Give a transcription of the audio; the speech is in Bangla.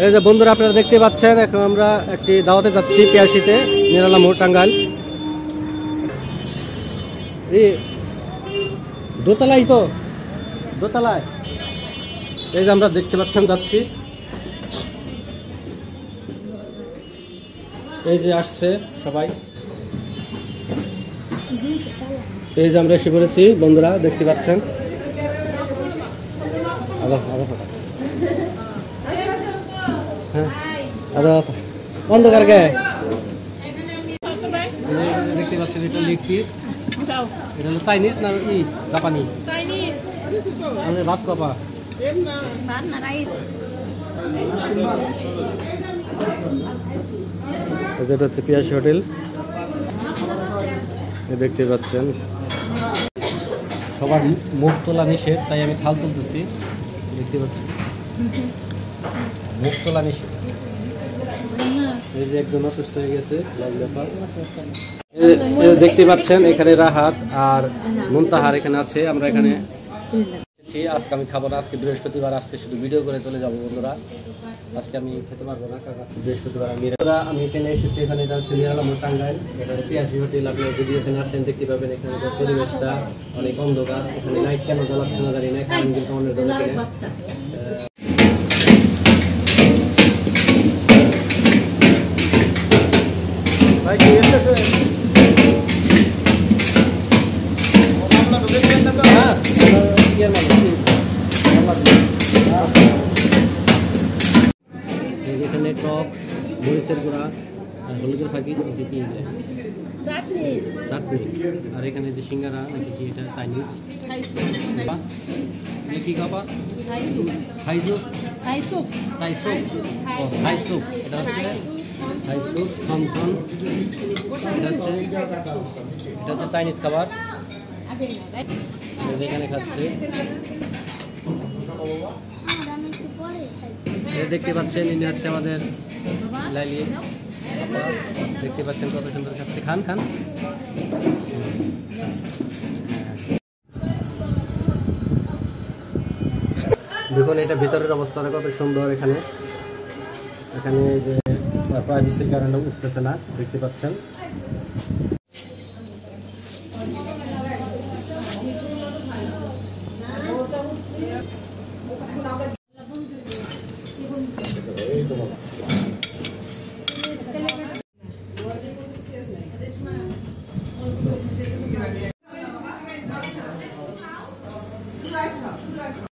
এই যে বন্ধুরা আপনারা দেখতে পাচ্ছেন, এখন আমরা একটি দাওয়াতে যাচ্ছি পিয়াসিতে, নিরালা মোড়, টাঙ্গাইল। এই দোতলায়, তো দোতলায় এই যে আমরা দেখতে পাচ্ছেন যাচ্ছি। এই যে আসছে সবাই, এই যে আমরা এসে পড়েছি বন্ধুরা, দেখতে পাচ্ছেন। অন্ধকার গে দেখতে পাচ্ছেন, এটা লেগ পিস, এটা হলো চাইনিজ না কি জাপানি? আমাদের ভাত কাপা। এটা হচ্ছে পিয়াসি হোটেল, দেখতে পাচ্ছেন। সবার মুখ তোলা নিষেধ, তাই আমি থাল তুলতেছি, দেখতে পাচ্ছি। মুখ তোলা নিষেধ। এই যে একজন অসুস্থ হয়ে গেছে, দেখতে পাচ্ছেন। এখানে রাহাত আর মুনতাহার এখানে আছে, আমরা এখানে আজকে আমি খাবো না, আজকে বৃহস্পতিবার, আজকে শুধু ভিডিও করে চলে যাবো বন্ধুরা। আজকে আমি খেতে পারবো না, কারণ আজকে বৃহস্পতিবার। আমি এখানে এসেছি, এখানে এটা হচ্ছে নিরালা মোড়, টাঙ্গাইল। এটা পিয়াসি হোটেল। আপনি যদি এখানে আসেন দেখতে পাবেন এখানে পরিবেশটা অনেক অন্ধকার। এখানে লাইট কেন জ্বালাচ্ছে না জানি না, কারণ কিন্তু অনেক এখানে টক, মরিচের গুঁড়া, হলুদের ফাঁকি, চাটনি, আর এখানে যে সিঙ্গারা নাকি কি, এটা চাইনিজ। কি খাবার? থাই স্যুপ, এটা হচ্ছে থাই স্যুপ, থমথম। এটা হচ্ছে চাইনিজ খাবার, এখানে খাচ্ছে। দেখতে পাচ্ছেন, ইনি হচ্ছে আমাদের লাইলি, দেখতে পাচ্ছেন কত সুন্দর খাচ্ছে। খান খান। দেখুন এটা ভিতরের অবস্থাটা কত সুন্দর। এখানে যে প্রাইভেসির কারণে উঠতেছে না, দেখতে পাচ্ছেন।